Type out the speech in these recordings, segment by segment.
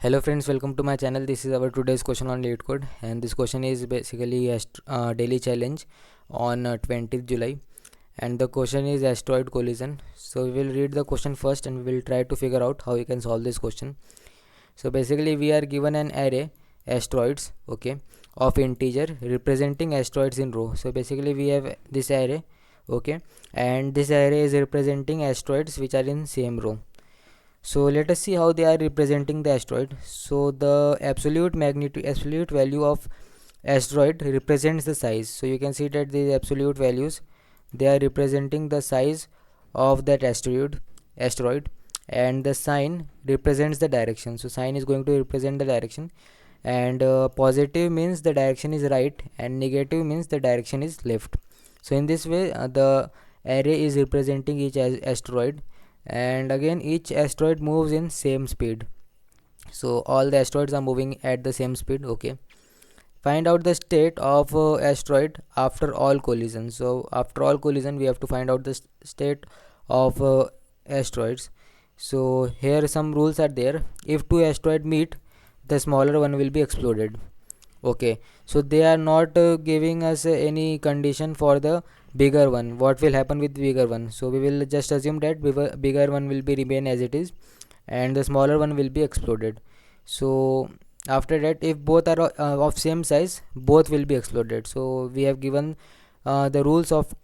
Hello friends, welcome to my channel. This is our today's question on LeetCode, and this question is basically a daily challenge on 20th July, and the question is asteroid collision. So we will read the question first and we will try to figure out how we can solve this question. So basically we are given an array asteroids, okay, of integer representing asteroids in row. So basically we have this array, okay, and this array is representing asteroids which are in same row. So let us see how they are representing the asteroid. So the absolute value of asteroid represents the size. So you can see that the absolute values, they are representing the size of that asteroid, and the sign represents the direction. So sign is going to represent the direction, and positive means the direction is right and negative means the direction is left. So in this way the array is representing each asteroid, and again each asteroid moves in same speed. So all the asteroids are moving at the same speed, okay. Find out the state of asteroid after all collision. So after all collision we have to find out the state of asteroids. So here some rules are there. If two asteroids meet, the smaller one will be exploded, okay. So they are not giving us any condition for the bigger one, what will happen with bigger one. So we will just assume that bigger one will be remain as it is and the smaller one will be exploded. So after that, if both are of same size, both will be exploded. So we have given the rules of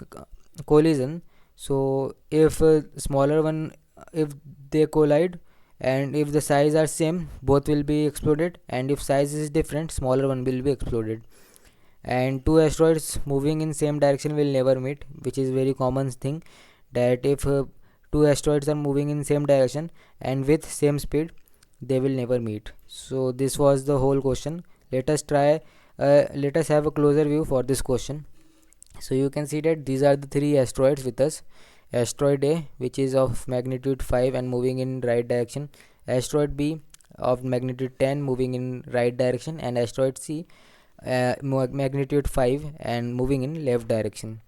collision. So if smaller one, if they collide and if the size are same, both will be exploded, and if size is different, smaller one will be exploded. And two asteroids moving in same direction will never meet, which is very common thing, that if two asteroids are moving in same direction and with same speed, they will never meet. So this was the whole question. Let us have a closer view for this question. So you can see that these are the three asteroids with us. Asteroid A, which is of magnitude 5 and moving in right direction, asteroid B of magnitude 10 moving in right direction, and asteroid C magnitude 5 and moving in left direction.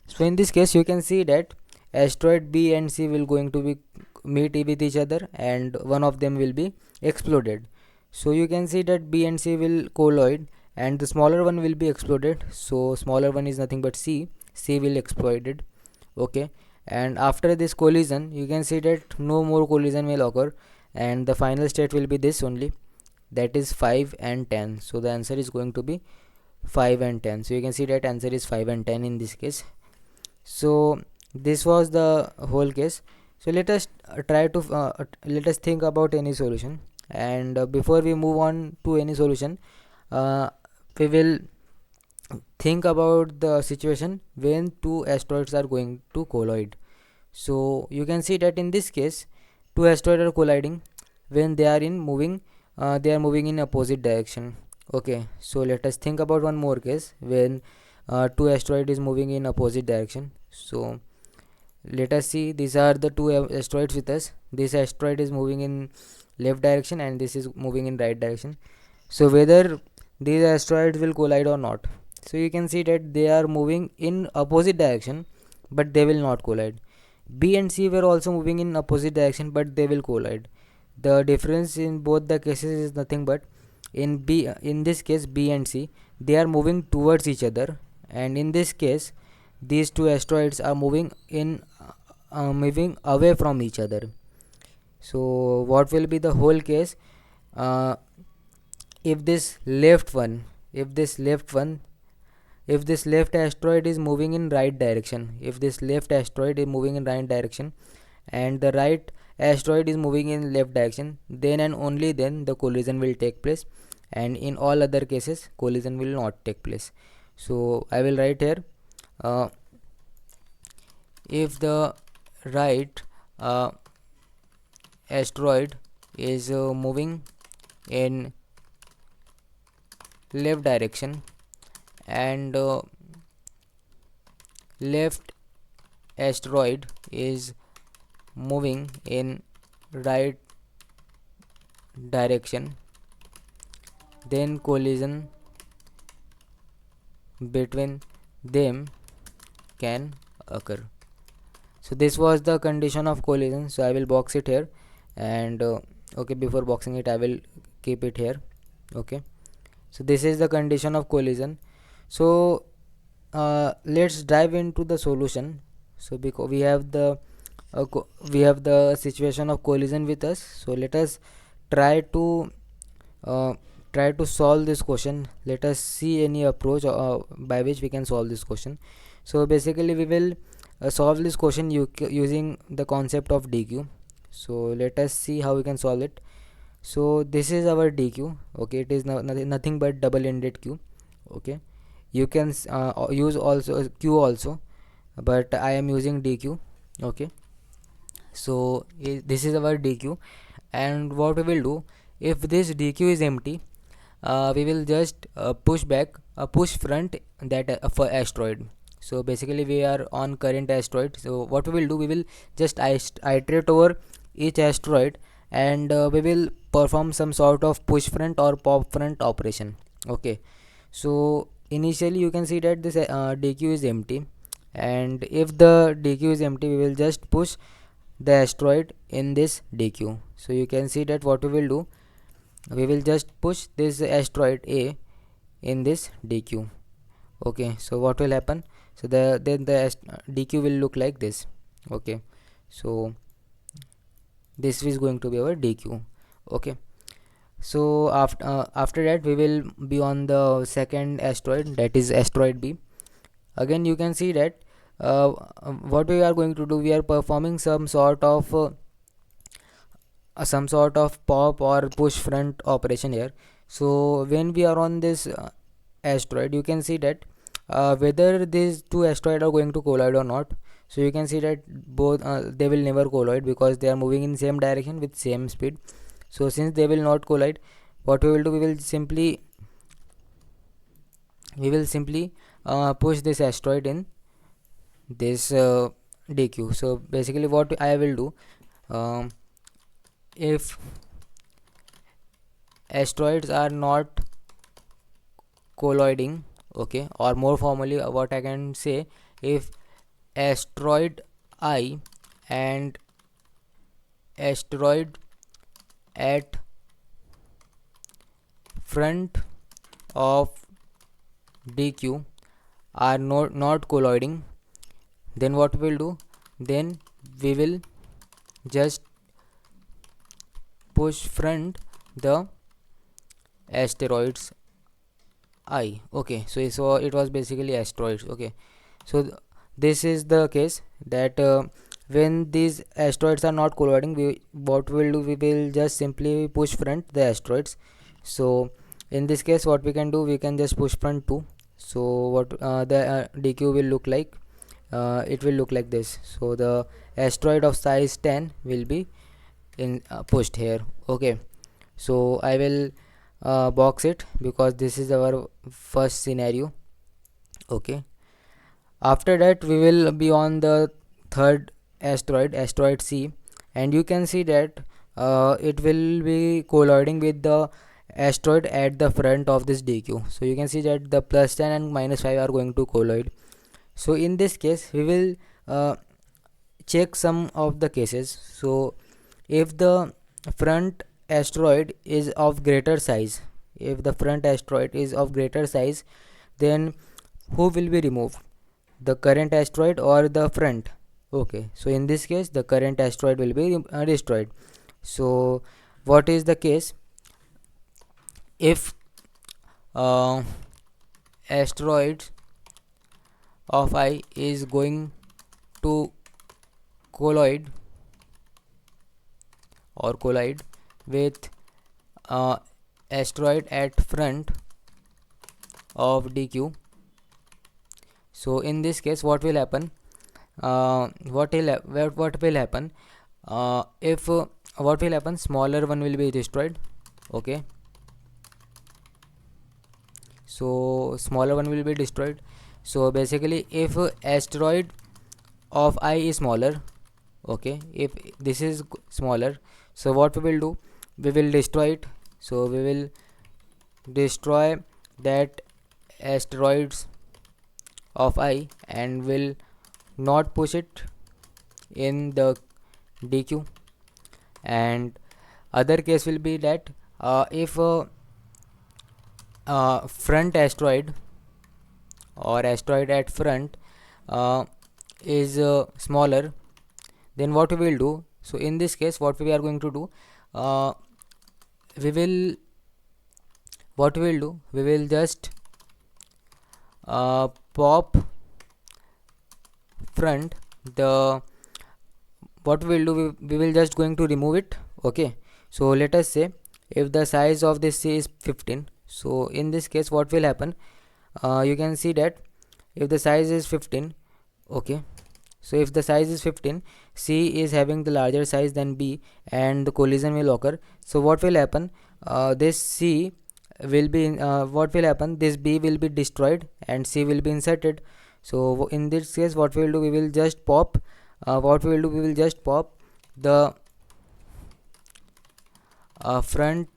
So in this case you can see that asteroid B and C will going to be meet with each other and one of them will be exploded. So you can see that B and C will collide and the smaller one will be exploded. So smaller one is nothing but C will exploded, okay. And after this collision you can see that no more collision will occur, and the final state will be this only, that is 5 and 10. So the answer is going to be 5 and 10. So you can see that answer is 5 and 10 in this case. So this was the whole case. So let us think about any solution, and before we move on to any solution, uh, we will think about the situation when two asteroids are going to collide. So you can see that in this case two asteroids are colliding when they are moving in opposite direction, okay. So let us think about one more case when two asteroid is moving in opposite direction. So let us see, these are the two asteroids with us. This asteroid is moving in left direction and this is moving in right direction. So whether these asteroids will collide or not, so you can see that they are moving in opposite direction but they will not collide. B and C were also moving in opposite direction but they will collide. The difference in both the cases is nothing but in this case B and C, they are moving towards each other, and in this case these two asteroids are moving away from each other. So what will be the whole case, uh, if this left one if this left one if this left asteroid is moving in right direction, if this left asteroid is moving in right direction and the right asteroid is moving in left direction, then and only then the collision will take place, and in all other cases collision will not take place. So I will write here, uh, if the right uh, asteroid is moving in left direction and left asteroid is moving in right direction, then collision between them can occur. So this was the condition of collision. So I will box it here, and Okay, before boxing it I will keep it here. Okay, so this is the condition of collision. So let's dive into the solution. So because we have the situation of collision with us, so let us try to uh, solve this question. Let us see any approach by which we can solve this question. So basically we will solve this question using the concept of dq. So let us see how we can solve it. So this is our dq. Okay, it is nothing but double-ended q. Okay, you can use also q also, but I am using dq. Okay, so this is our dq, and what we will do, if this dq is empty, we will just push front that for asteroid. So basically we are on current asteroid, so what we will do, we will just iterate over each asteroid, and we will perform some sort of push front or pop front operation. Okay, so initially you can see that this dq is empty, and if the dq is empty, we will just push the asteroid in this dq. So you can see that what we will do, we will just push this asteroid a in this dq. Okay, so what will happen, so then the dq will look like this. Okay, so this is going to be our dq. Okay, so after that we will be on the second asteroid, that is asteroid b. Again you can see that what we are going to do, we are performing some sort of pop or push front operation here. So when we are on this asteroid, you can see that whether these two asteroids are going to collide or not. So you can see that both they will never collide because they are moving in same direction with same speed. So since they will not collide, what we will do, we will simply push this asteroid in this dq. So basically what I will do, if asteroids are not colloiding, okay, or more formally what I can say, if asteroid I and asteroid at front of dq are not colloiding, then what we will do, then we will just push front the asteroids I. Okay, so it was basically asteroids. Okay, so this is the case that when these asteroids are not colliding, what we will do, we will just simply push front the asteroids. So in this case what we can do, we can just push front 2. So what the dq will look like, it will look like this. So the asteroid of size 10 will be in pushed here. Okay, so I will box it because this is our first scenario. Okay, after that we will be on the third asteroid, asteroid c, and you can see that it will be colliding with the asteroid at the front of this dq. So you can see that the plus 10 and minus 5 are going to collide. So in this case we will check some of the cases. So if the front asteroid is of greater size, if the front asteroid is of greater size, then who will be removed, the current asteroid or the front? Okay, so in this case the current asteroid will be destroyed. So what is the case, if uh, asteroid of I is going to collide with uh, asteroid at front of dq. So in this case what will happen, what will happen, if what will happen, smaller one will be destroyed. Okay, so smaller one will be destroyed. So basically if asteroid of I is smaller, okay, if this is smaller, so what we will do, we will destroy it. So we will destroy that asteroids of I and will not push it in the dq. And Other case will be that if front asteroid or asteroid at front is smaller, then what we will do, so in this case what we are going to do, uh, we will what we will do, we will just pop front the what we will do, we will just going to remove it. Okay, so let us say if the size of this C is 15, so in this case what will happen, you can see that if the size is 15, okay, so if the size is 15, C is having the larger size than B and the collision will occur. So what will happen, this C will be what will happen, this B will be destroyed and C will be inserted. So in this case what we will do, we will just pop we will just pop the front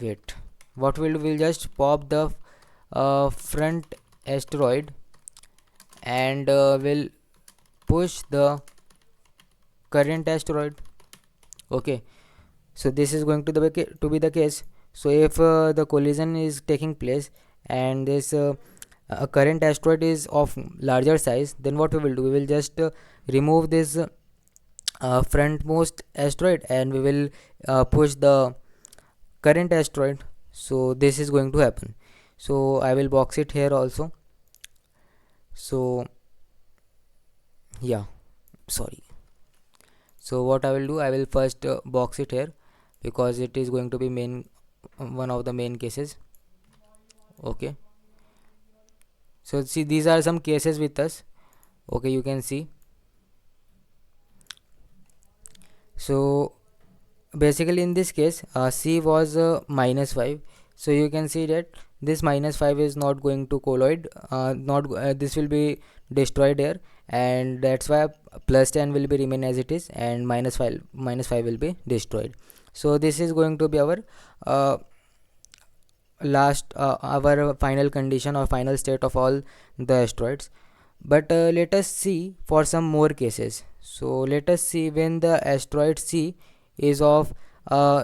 wait what we'll do, we'll just pop the front asteroid and will push the current asteroid. Okay, so this is going to be the case. So if the collision is taking place and this a current asteroid is of larger size, then what we will do, we will just remove this frontmost asteroid and we will push the current asteroid. So this is going to happen. So I will box it here also. So yeah, sorry. So what I will do, I will first box it here because it is going to be one of the main cases. Okay, so see, these are some cases with us. Okay, you can see. So basically in this case C was -5, so you can see that this -5 is not going to colloid, not this will be destroyed here, and that's why +10 will be remain as it is and -5 will be destroyed. So this is going to be our our final condition or final state of all the asteroids. But let us see for some more cases. So let us see when the asteroid C is of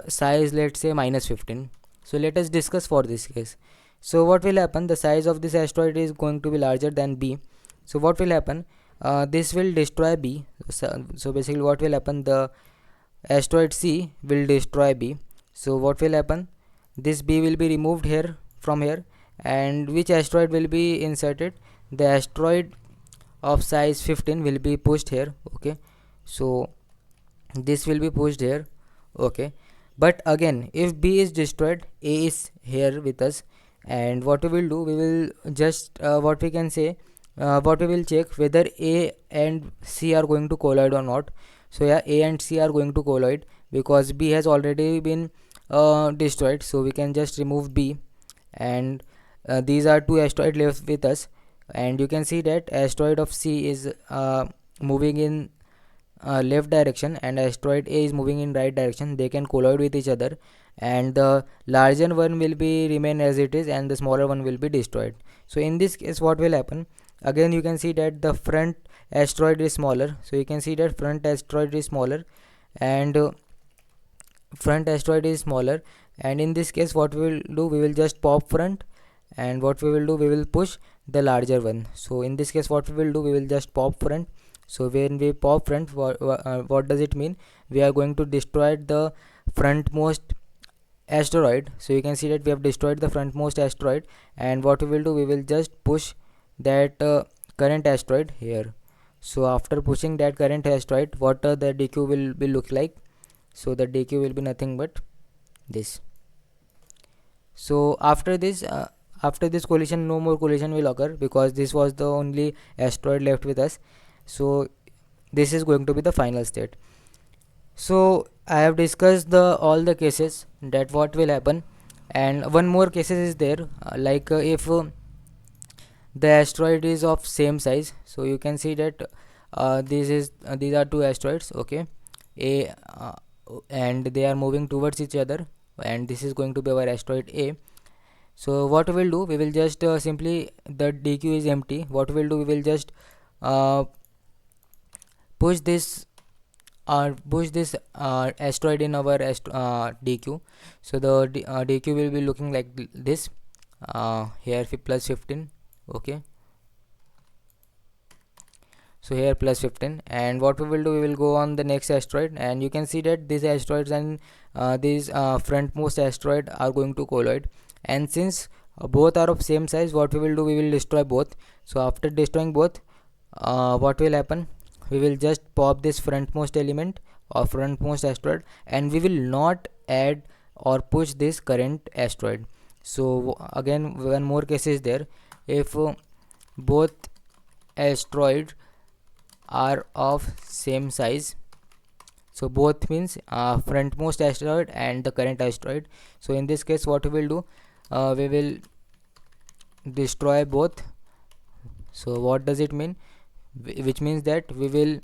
size, let's say -15. So let us discuss for this case. So what will happen, the size of this asteroid is going to be larger than B. So what will happen, this will destroy B. So basically what will happen, the asteroid C will destroy B. So what will happen, this B will be removed here from here, and which asteroid will be inserted, the asteroid of size 15 will be pushed here. Okay, so this will be pushed here. Okay, but again if B is destroyed, A is here with us, and what we will do, we will just what we can say, what we will check whether A and C are going to collide or not. So yeah, A and C are going to collide because B has already been destroyed, so we can just remove B, and these are two asteroids left with us, and you can see that asteroid of C is moving in left direction and asteroid A is moving in right direction. They can collide with each other, and the larger one will be remain as it is and the smaller one will be destroyed. So in this case what will happen, again you can see that the front asteroid is smaller, so you can see that front asteroid is smaller and in this case what we will do, we will just pop front, and what we will do, we will push the larger one. So in this case what we will do, we will just pop front. So when we pop front, what does it mean, we are going to destroy the frontmost asteroid. So you can see that we have destroyed the frontmost asteroid, and what we will do, we will just push that current asteroid here. So after pushing that current asteroid, what the DQ will be look like, so the DQ will be nothing but this. So after this collision, no more collision will occur because this was the only asteroid left with us. So this is going to be the final state. So I have discussed all the cases that what will happen, and one more cases is there, like if the asteroid is of same size. So you can see that these are two asteroids. Okay, A and they are moving towards each other, and this is going to be our asteroid A. So what we will do, we will just simply, the DQ is empty, what we will do, we will just push this push this asteroid in our DQ. So the DQ will be looking like this. Here plus 15. Okay, so here plus 15, and what we will do, we will go on the next asteroid, and you can see that these asteroids and these frontmost asteroid are going to colloid. And since both are of same size, what we will do, we will destroy both. So after destroying both, what will happen, we will just pop this frontmost element or frontmost asteroid, and we will not add or push this current asteroid. So again, one more case is there. If both asteroids are of same size, so both means frontmost asteroid and the current asteroid. So in this case, what we will do, we will destroy both. So what does it mean? Which means that we will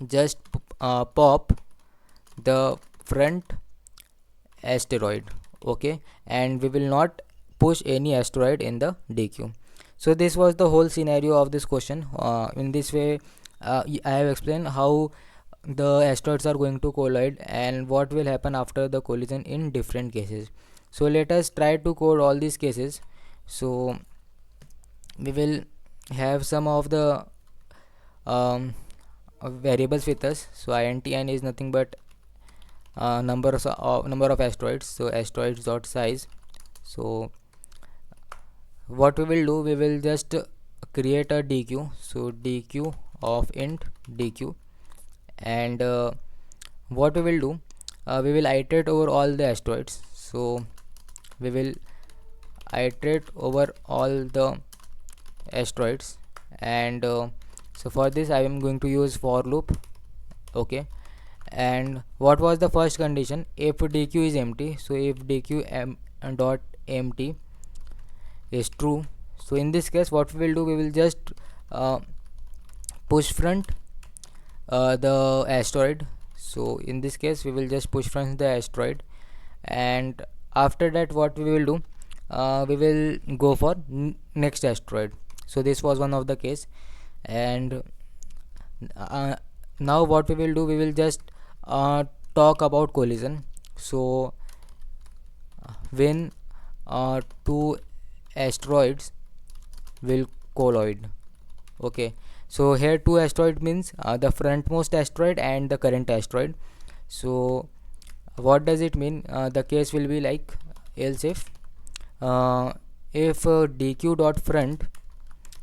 just pop the front asteroid. Okay, and we will not push any asteroid in the DQ. So this was the whole scenario of this question. In this way, I have explained how the asteroids are going to collide and what will happen after the collision in different cases. So let us try to code all these cases. So we will have some of the variables with us. So INTN is nothing but number of asteroids. So asteroids dot size. So what we will do, we will just create a DQ. So DQ of int DQ, and what we will do, we will iterate over all the asteroids. So we will iterate over all the asteroids, and so for this I am going to use for loop. Okay, and what was the first condition? If DQ is empty, so if DQ dot empty is true, so in this case what we will do, we will just push front the asteroid. So in this case we will just push front the asteroid, and after that what we will do, we will go for next asteroid. So this was one of the case, and now what we will do, we will just talk about collision. So when two asteroids will colloid. Okay, so here two asteroid means the frontmost asteroid and the current asteroid. So what does it mean? The case will be like, else if dq dot front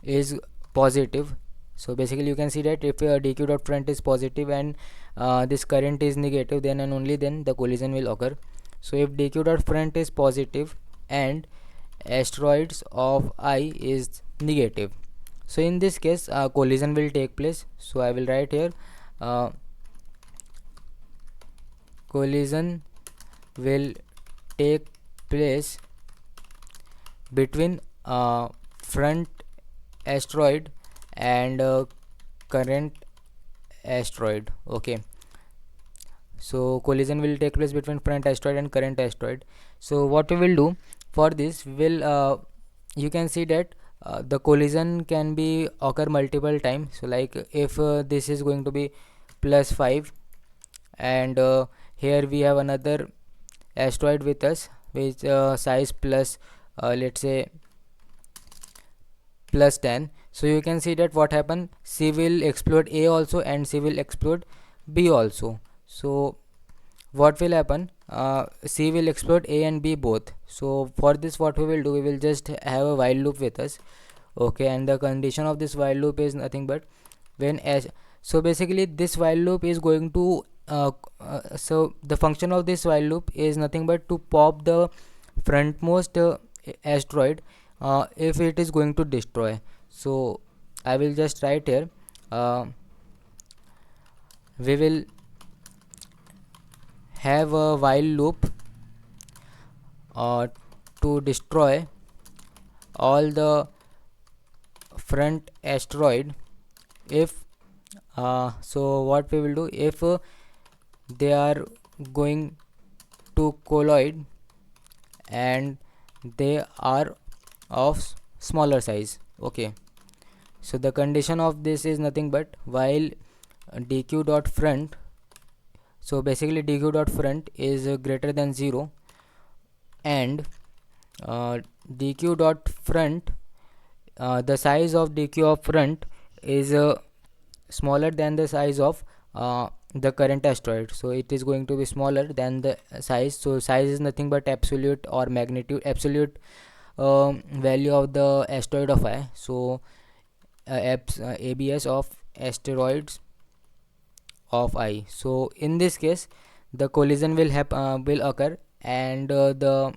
is positive. So basically you can see that if dq dot front is positive and this current is negative, then and only then the collision will occur. So if dq dot front is positive and asteroids of I is negative, so in this case collision will take place. So I will write here collision will take place between front asteroid and current asteroid. Okay, so collision will take place between front asteroid and current asteroid. So what we will do for this, we will you can see that the collision can be occur multiple times. So like if this is going to be +5, and here we have another asteroid with us with size plus let's say +10. So you can see that what happened, C will explode A also and C will explode B also. So what will happen, C will explode A and B both. So for this what we will do, we will just have a while loop with us. Okay, and the condition of this while loop is nothing but when as, so basically this while loop is going to so the function of this while loop is nothing but to pop the frontmost asteroid if it is going to destroy. So I will just write here we will have a while loop to destroy all the front asteroid if so what we will do, if they are going to colloid and they are of smaller size. Okay, so the condition of this is nothing but while dq dot front So basically dq dot front is greater than 0, and dq dot front, the size of dq of front is smaller than the size of the current asteroid. So it is going to be smaller than the size. So size is nothing but absolute or magnitude, absolute value of the asteroid of I. So abs of asteroids of I. So in this case the collision will occur, and the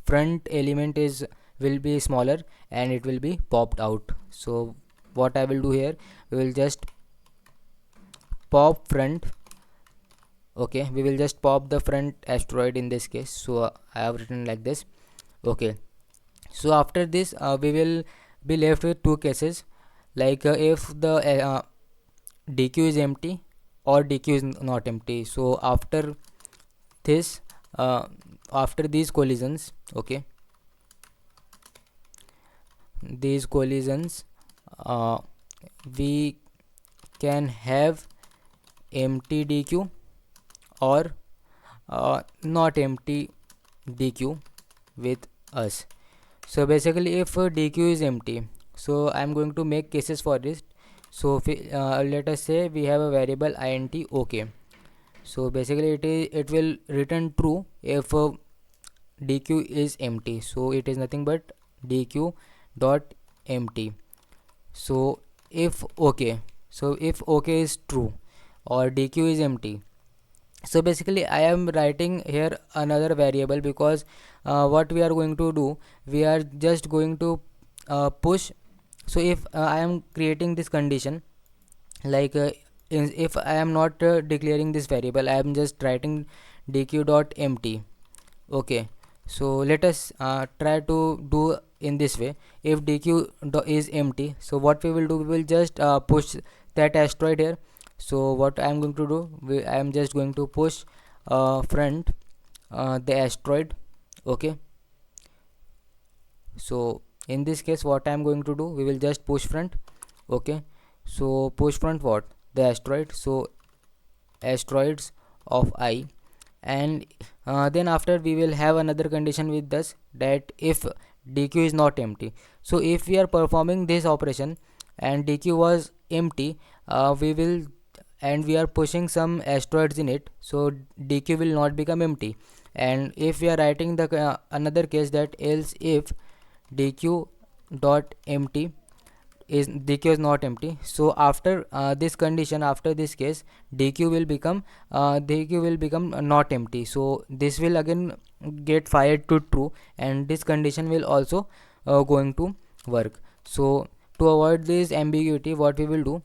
front element is will be smaller and it will be popped out. So what I will do here, we will just pop front. Okay, we will just pop the front asteroid in this case. So I have written like this. Okay, so after this we will be left with two cases, like if the dq is empty or dq is not empty. So this after these collisions, okay, these collisions, we can have empty dq or not empty dq with us. So basically if dq is empty, so I am going to make cases for this. So let us say we have a variable int OK. So basically it will return true if dq is empty. So it is nothing but dq dot empty. So if OK, so if OK is true or dq is empty, so basically I am writing here another variable, because what we are going to do, we are just going to push. So if I am creating this condition, like if I am not declaring this variable, I am just writing dq dot empty. Okay, so let us try to do in this way. If dq is empty, so what we will do, we will just push that asteroid here. So what I am going to do, I am just going to push front the asteroid. Okay, so in this case what I am going to do, we will just push front. Okay, so push front what, the asteroid. So asteroids of I, and then after we will have another condition with this, that if dq is not empty. So if we are performing this operation and dq was empty, we will, and we are pushing some asteroids in it, so dq will not become empty. And if we are writing the another case, that else if dq dot empty is dq is not empty, so after this condition, after this case, dq will become not empty. So this will again get fired to true, and this condition will also going to work. So to avoid this ambiguity, what we will do,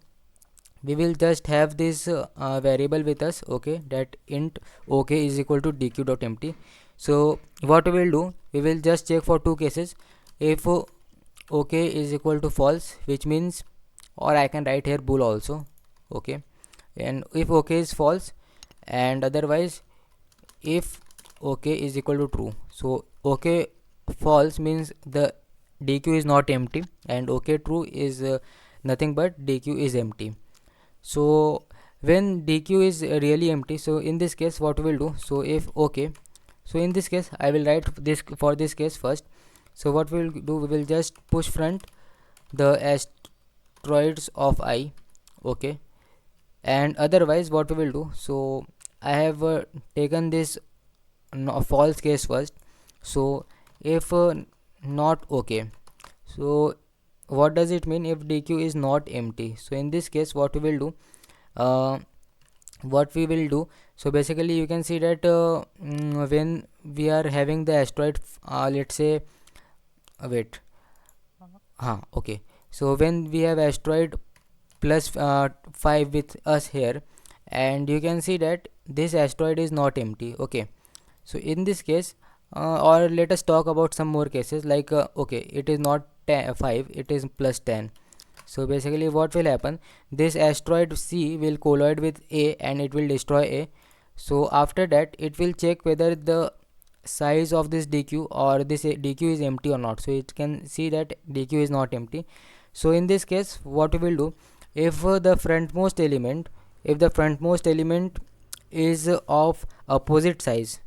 we will just have this variable with us. Okay, that int OK is equal to dq dot empty. So what we will do, we will just check for two cases. If OK is equal to false, which means, or I can write here bool also. Okay, and if OK is false, and otherwise if OK is equal to true. So OK false means the dq is not empty, and OK true is nothing but dq is empty. So when dq is really empty, so in this case what we will do, so if OK, so in this case I will write this for this case first. So what we will do, we will just push front the asteroids of I. Okay, and otherwise what we will do, so I have taken this false case first. So if not OK, so what does it mean, if dq is not empty? So in this case what we will do, so basically you can see that when we are having the asteroid, let's say wait okay, so when we have asteroid plus 5 with us here, and you can see that this asteroid is not empty. Okay, so in this case or let us talk about some more cases, like okay, it is not 5, it is plus 10. So basically what will happen, this asteroid C will collide with A and it will destroy A. So after that it will check whether the size of this dq or this dq is empty or not. So it can see that dq is not empty. So in this case what we will do, if the frontmost element is of opposite size.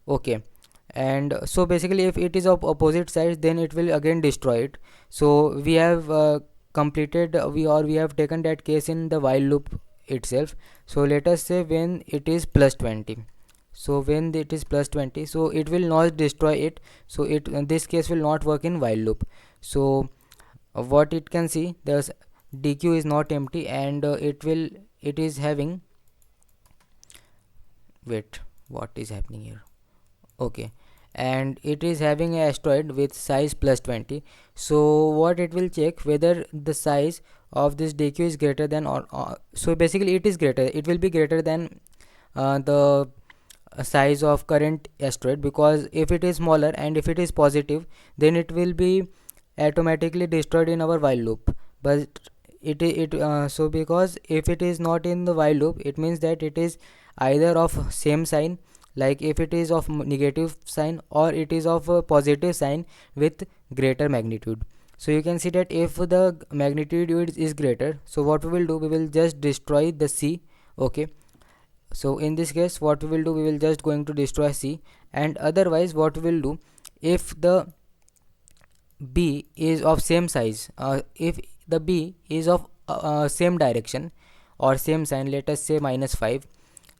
Okay, and so basically if it is of opposite size, then it will again destroy it. So we have completed we have taken that case in the while loop itself. So let us say when it is plus 20. So when it is plus 20, so it will not destroy it. So it this case will not work in while loop. So what it can see, the dq is not empty, and it is having, wait, what is happening here? Okay, and it is having a asteroid with size plus 20. So what it will check, whether the size of this dq is greater than, or so basically it is greater, it will be greater than the size of current asteroid, because if it is smaller and if it is positive, then it will be automatically destroyed in our while loop. But so because if it is not in the while loop, it means that it is either of same sign, like if it is of negative sign, or it is of a positive sign with greater magnitude. So you can see that if the magnitude is greater, so what we will do, we will just destroy the c. Okay, so in this case what we will do, we will just going to destroy c. And otherwise what we will do, if the b is of same size, if the b is of same direction or same sign, let us say -5,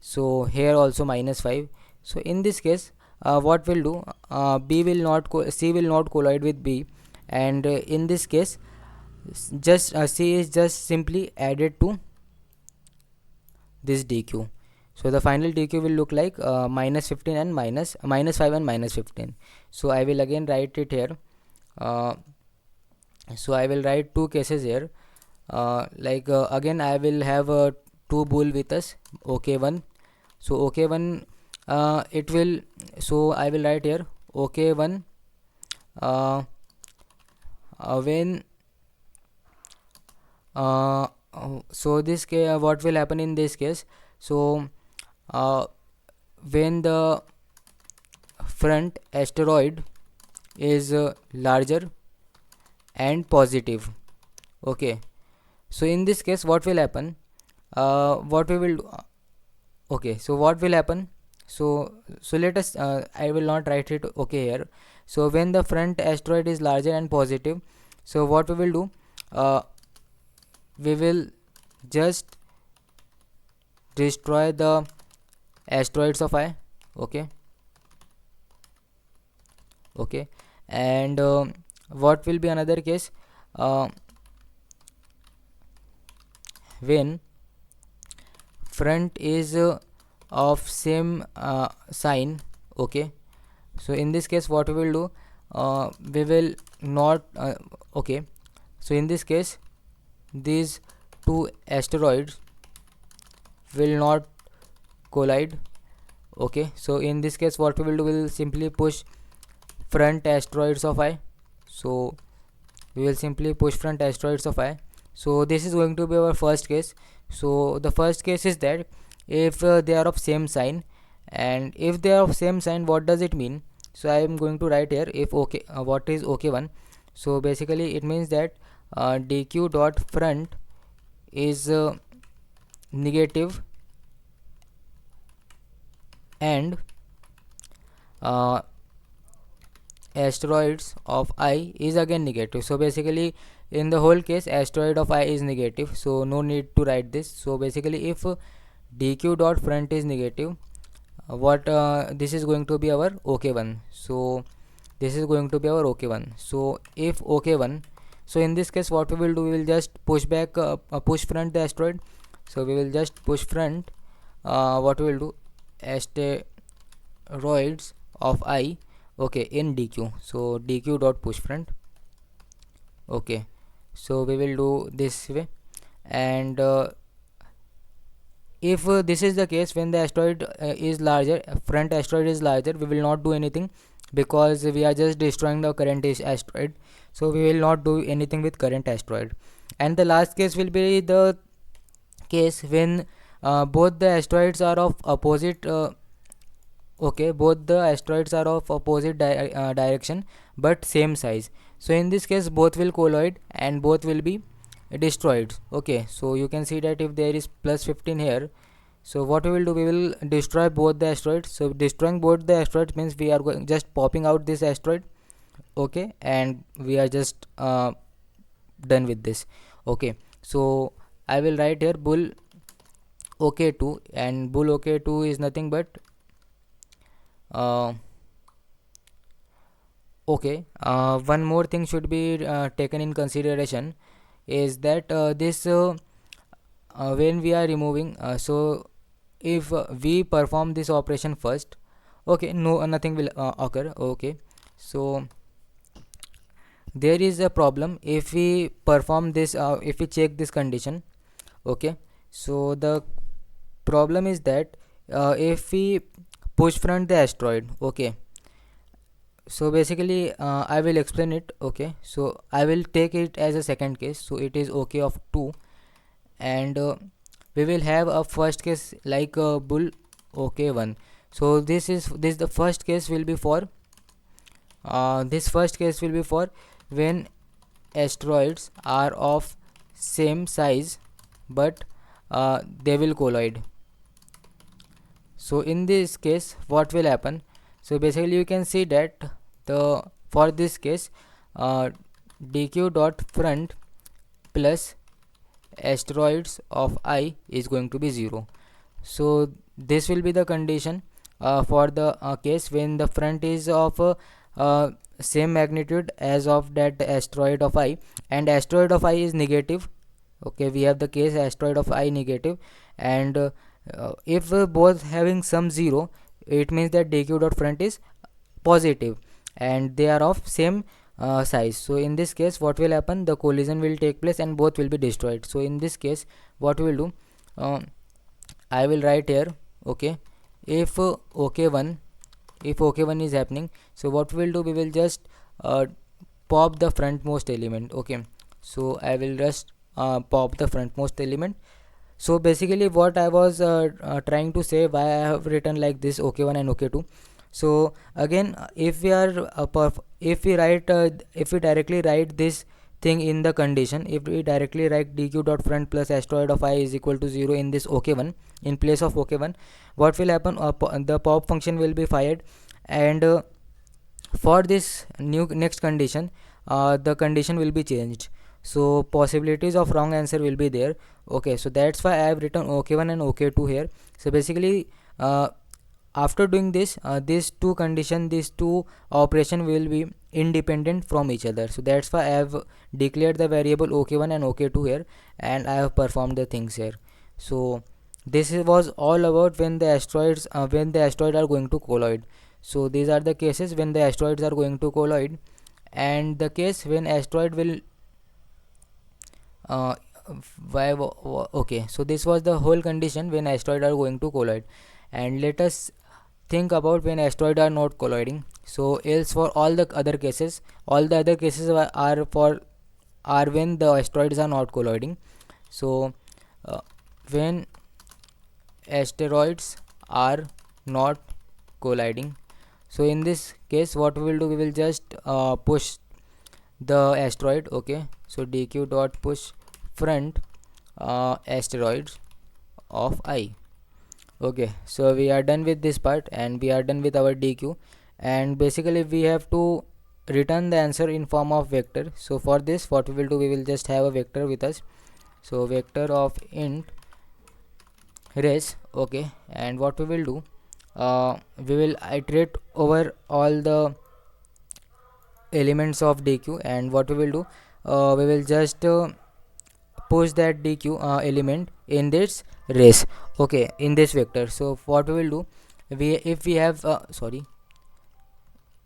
so here also -5. So in this case what we'll do, b will not c will not collide with b, and in this case just c is just simply added to this dq. So the final dq will look like -15 and -5 and -15. So I will again write it here. So I will write two cases here. Again I will have two bool with us, ok1. So ok1, it will, so I will write here ok1 when so this case, what will happen in this case, so when the front asteroid is larger and positive. Okay, so in this case what will happen, what we will do, okay, so what will happen, so let us I will not write it okay here. So when the front asteroid is larger and positive, so what we will do, we will just destroy the asteroids of I. Okay, okay, and what will be another case, when front is of same sign. Okay, so in this case what we will do, we will not okay, so in this case these two asteroids will not collide. Okay, so in this case what we will do, we will simply push front asteroids of I. So we will simply push front asteroids of I. So this is going to be our first case. So the first case is that if they are of same sign, and if they are of same sign, what does it mean? So I am going to write here, if okay, what is ok1. So basically it means that dq dot front is negative, and asteroids of I is again negative. So basically in the whole case asteroid of I is negative, so no need to write this. So basically if dq dot front is negative, what this is going to be our ok1. So this is going to be our ok1. So if ok1, so in this case what we will do, we will just push back push front the asteroid. So we will just push front, what we will do, asteroids of I, okay, in dq. So dq dot push front. Okay, so we will do this way. And if this is the case, when the asteroid is larger, front asteroid is larger, we will not do anything, because we are just destroying the current asteroid. So we will not do anything with current asteroid. And the last case will be the case when both the asteroids are of opposite okay, both the asteroids are of opposite direction but same size. So in this case both will collide and both will be destroyed. Okay, so you can see that if there is plus 15 here, So what we will do, we will destroy both the asteroids. So destroying both the asteroids means we are going just popping out this asteroid, okay, and we are just done with this. Okay, so I will write here bull OK2, and bull OK2 is nothing but uh, okay. One more thing should be taken in consideration is that this when we are removing, so if we perform this operation first, okay, no, nothing will occur. Okay, so there is a problem if we perform this, if we check this condition. Okay, so the problem is that if we push front the asteroid, okay, so basically I will explain it. Okay, so I will take it as a second case, so it is okay of 2, and we will have a first case like bull okay 1. So this the first case will be for this first case will be for when asteroids are of same size but they will collide. So in this case what will happen, so basically you can see that the for this case dq dot front plus asteroids of I is going to be 0. So this will be the condition for the case when the front is of same magnitude as of that asteroid of I, and asteroid of I is negative. Okay, we have the case asteroid of I negative, and if both having some 0, it means that dq dot front is positive and they are of same size. So in this case what will happen, the collision will take place and both will be destroyed. So in this case what we will do, I will write here, okay, if OK1, if OK1 is happening, so what we will do, we will just pop the frontmost element. Okay, so I will just pop the frontmost element. So basically what I was trying to say, why I have written like this OK1 and OK2. So again if we are if we write if we directly write this thing in the condition, if we directly write dq dot front plus asteroid of I is equal to 0 in this OK1, in place of OK1, what will happen, the pop function will be fired, and for this new next condition the condition will be changed, so possibilities of wrong answer will be there. Okay, so that's why I have written OK1 and OK2 here. So basically after doing this, these two condition, these two operation will be independent from each other. So that's why I have declared the variable OK1 and OK2 here, and I have performed the things here. So this was all about when the asteroids are going to collide. So these are the cases when the asteroids are going to collide, and the case when asteroid will uh, okay, so this was the whole condition when asteroids are going to collide. And let us think about when asteroids are not colliding. So else for all the other cases, all the other cases are when the asteroids are not colliding. So when asteroids are not colliding, so in this case what we will do, we will just push the asteroid. Okay, so dq dot push front asteroids of I. Okay, so we are done with this part and we are done with our dq, and basically we have to return the answer in form of vector. So for this what we will do, we will just have a vector with us, so vector of int res. Okay, and what we will do, we will iterate over all the elements of dq, and what we will do, we will just push that dq element in this res, okay, in this vector. So what we will do, if we have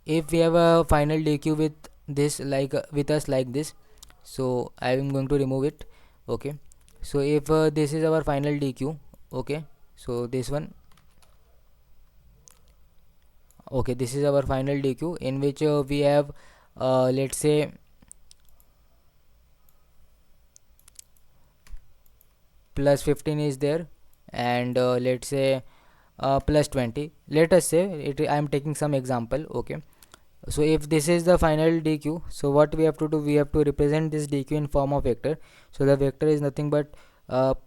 if we have a final dq with this like with us like this, so I am going to remove it. Okay, so if this is our final dq, okay, so this one, okay, this is our final dq in which we have let's say plus 15 is there, and let's say plus 20, let us say it, I am taking some example. Okay, so if this is the final dq, so what we have to do, we have to represent this dq in form of vector. So the vector is nothing but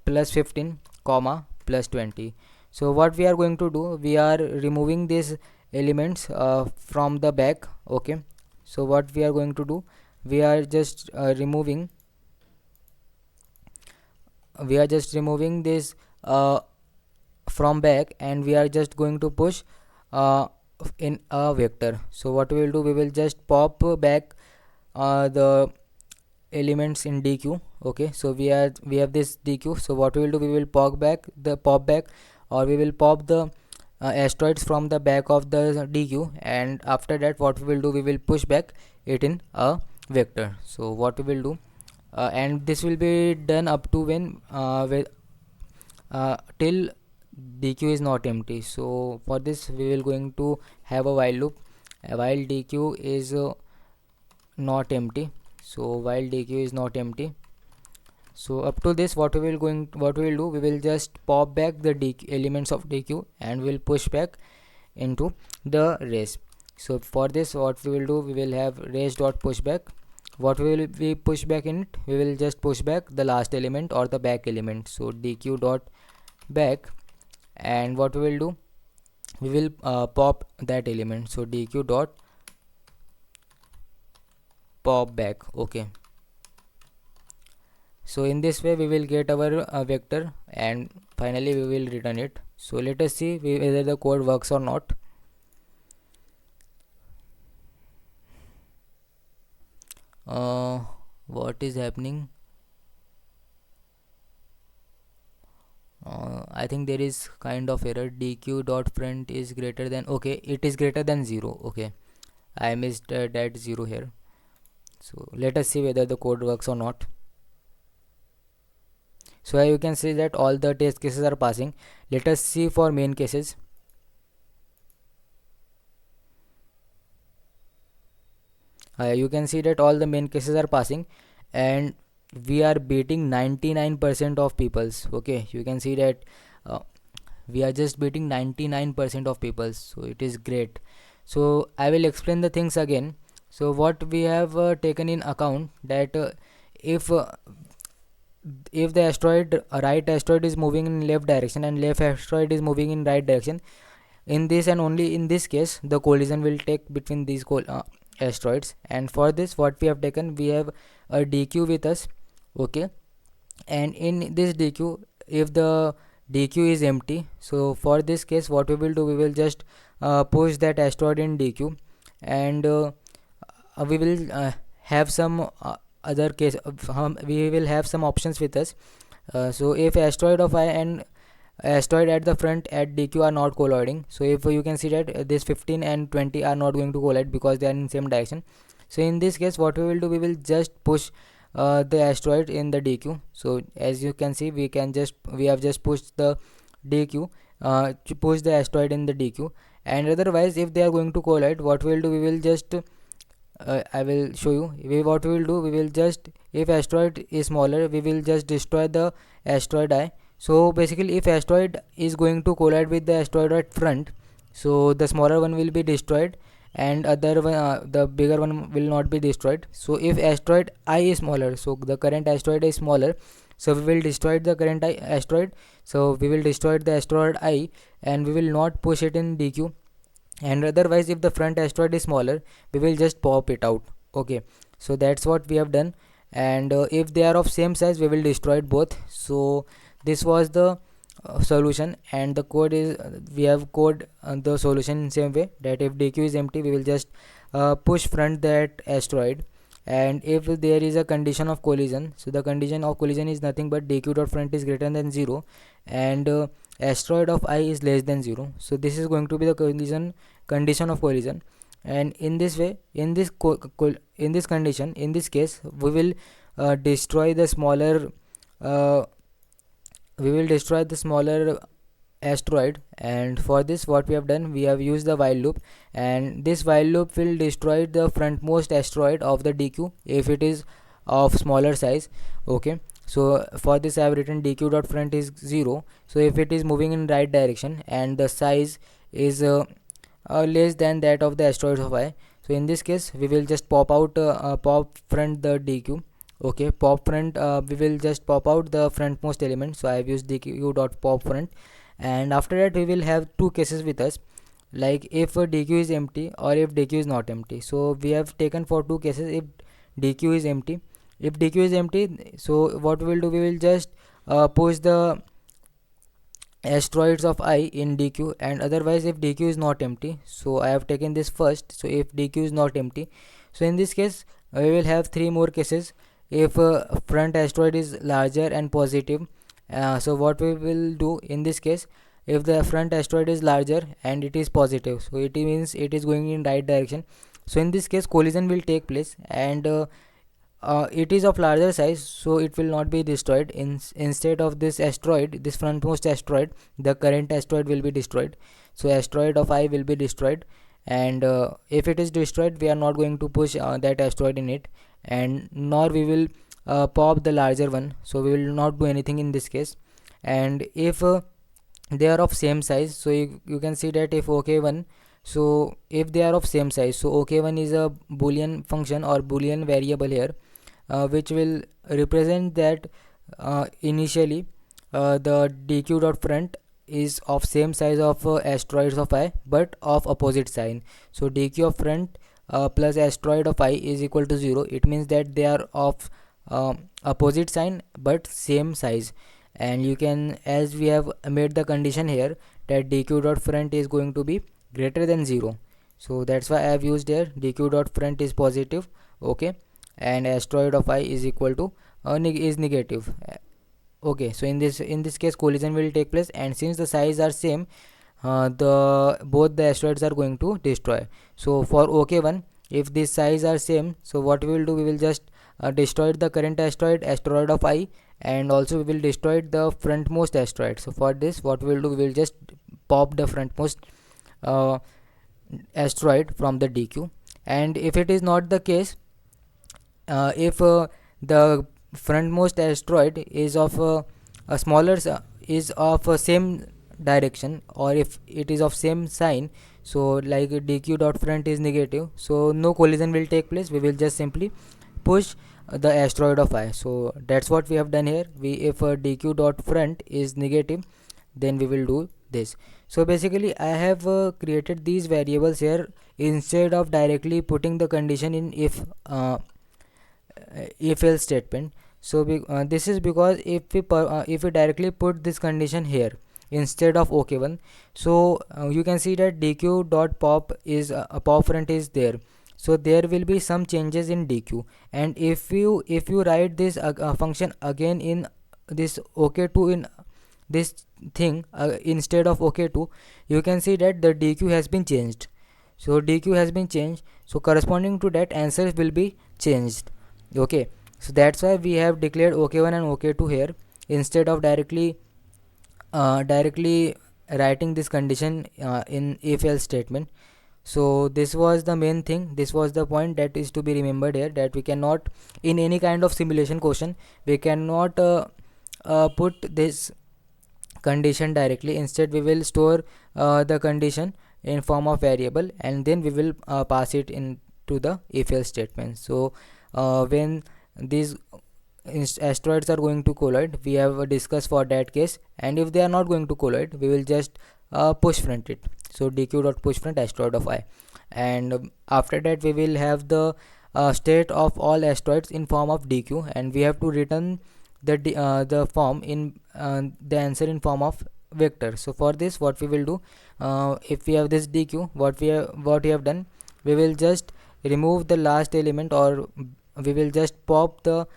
plus 15 comma plus 20. So what we are going to do, we are removing these elements from the back. Okay, so what we are going to do, we are just removing this from back, and we are just going to push uh, in a vector. So what we will do, we will just pop back the elements in dq. Okay, so we have this dq. So what we will do, we will pop back, or we will pop the asteroids from the back of the dq, and after that what we will do, we will push back it in a vector. So what we will do, and this will be done up to when till dq is not empty. So for this we will going to have a while loop while dq is not empty. So while dq is not empty, so up to this what we will do, we will just pop back the dq elements of dq, and we will push back into the race. So for this what we will do, we will have race dot pushback. What will we push back in it, we will just push back the last element or the back element. So dq dot back, and what we will do, we will pop that element. So dq dot pop back. Okay, so in this way we will get our vector, and finally we will return it. So let us see whether the code works or not. What is happening? I think there is kind of error. dq dot front is greater than, okay, it is greater than 0. Okay, I missed that 0 here. So let us see whether the code works or not. So you can see that all the test cases are passing. Let us see for main cases. You can see that all the main cases are passing, and we are beating 99% of peoples. Okay, you can see that we are just beating 99% of peoples, so it is great. So I will explain the things again. So what we have taken in account, that if the right asteroid is moving in left direction and left asteroid is moving in right direction, in this and only in this case the collision will take between these asteroids. And for this what we have taken, we have a dq with us. Okay, and in this dq, if the dq is empty, so for this case what we will do, we will just push that asteroid in dq, and we will have some other case we will have some options with us. So if asteroid of I and asteroid at the front at dq are not colliding, so if you can see that this 15 and 20 are not going to collide because they are in same direction. So in this case what we will do, we will just push the asteroid in the dq. So as you can see, we have just pushed the dq to push the asteroid in the dq. And otherwise if they are going to collide, what we will do, we will just I will show you. What we will do, we will just, if asteroid is smaller, we will just destroy the asteroid I. So basically if asteroid is going to collide with the asteroid at front, so the smaller one will be destroyed, and other one the bigger one will not be destroyed. So if asteroid I is smaller, so the current asteroid is smaller, so we will destroy the current asteroid. So we will destroy the asteroid I, and we will not push it in dq. And otherwise if the front asteroid is smaller, we will just pop it out. Okay, so that's what we have done. And if they are of same size, we will destroy it both. So this was the solution, and the code is we have code the solution in same way, that if dq is empty, we will just push front that asteroid. And if there is a condition of collision, so the condition of collision is nothing but dq dot front is greater than 0, and asteroid of I is less than 0. So this is going to be the condition of collision. And in this way, in this in this condition, in this case, we will destroy the smaller asteroid. And for this what we have done, we have used the while loop, and this while loop will destroy the frontmost asteroid of the dq if it is of smaller size. Okay, so for this I have written dq dot front is 0. So if it is moving in right direction and the size is less than that of the asteroid of I, so in this case we will just pop front the dq. Okay, pop front, we will just pop out the frontmost element. So I have used dq dot pop front, and after that we will have two cases with us, like if dq is empty or if dq is not empty. So we have taken for two cases. If dq is empty, if dq is empty, so what we will do, we will just push the asteroids of I in dq, and otherwise if dq is not empty, so I have taken this first. So if dq is not empty, so in this case we will have three more cases. If front asteroid is larger and positive, so what we will do in this case, if the front asteroid is larger and it is positive, so it means it is going in right direction. So in this case collision will take place, and it is of larger size, so it will not be destroyed. Instead of this asteroid, this frontmost asteroid, the current asteroid will be destroyed. So asteroid of I will be destroyed, and if it is destroyed, we are not going to push that asteroid in it, and nor we will pop the larger one. So we will not do anything in this case. And if they are of same size, so you can see that if ok1, so if they are of same size, so ok1 is a boolean function or boolean variable here, which will represent that initially the dq dot front is of same size of asteroids of I but of opposite sign. So dq of front plus asteroid of I is equal to 0. It means that they are of opposite sign but same size. And you can, as we have made the condition here, that dq dot front is going to be greater than 0, so that's why I have used here dq dot front is positive. Okay, and asteroid of I is equal to is negative. Okay, so in this case collision will take place, and since the size are same, the both the asteroids are going to destroy. So for ok1, if this size are same, so what we will do, we will just destroy the current asteroid of I, and also we will destroy the frontmost asteroid. So for this, what we will do, we will just pop the frontmost uh, asteroid from the dq. And if it is not the case, if the frontmost asteroid is of a smaller is of same direction, or if it is of same sign, so like dq dot front is negative, so no collision will take place. We will just simply push the asteroid of I. So that's what we have done here. We, if dq dot front is negative, then we will do this. So basically I have created these variables here instead of directly putting the condition in if else statement. So this is because if we directly put this condition here instead of ok1, so you can see that dq dot pop is pop front is there, so there will be some changes in dq. And if you write this function again in this ok2, in this thing instead of ok2, you can see that the dq has been changed. So dq has been changed, so corresponding to that answer will be changed. Okay, so that's why we have declared ok1 and ok2 here instead of directly writing this condition in if else statement. So this was the main thing, this was the point that is to be remembered here, that we cannot, in any kind of simulation question, we cannot put this condition directly. Instead we will store the condition in form of variable, and then we will pass it into the if else statement. So when these asteroids are going to collide, we have discussed for that case, and if they are not going to collide, we will just push front it. So dq dot push front asteroid of I, and after that we will have the state of all asteroids in form of dq, and we have to return the form in the answer in form of vector. So for this, what we will do, if we have this dq, what we have done, we will just remove the last element, or we will just pop the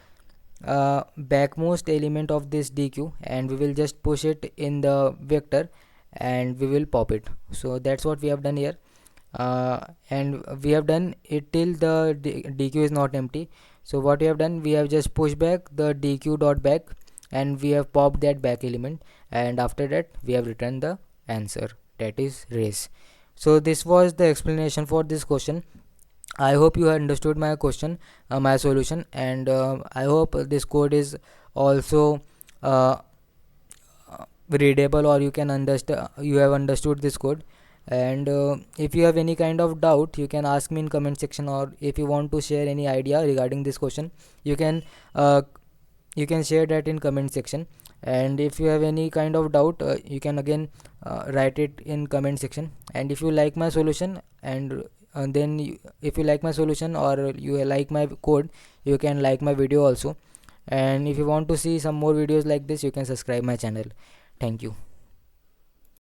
backmost element of this dq, and we will just push it in the vector, and we will pop it. So that's what we have done here, and we have done it till the dq is not empty. So what we have done, we have just pushed back the dq dot back, and we have popped that back element, and after that we have returned the answer, that is race. So this was the explanation for this question. I hope you understood my question, my solution, and I hope this code is also readable, or you can understand, you have understood this code. And if you have any kind of doubt, you can ask me in comment section, or if you want to share any idea regarding this question, you can uh, you can share that in comment section. And if you have any kind of doubt, you can again write it in comment section. And if you like my solution, and then if you like my solution or you like my code, you can like my video also. And if you want to see some more videos like this, you can subscribe my channel. Thank you.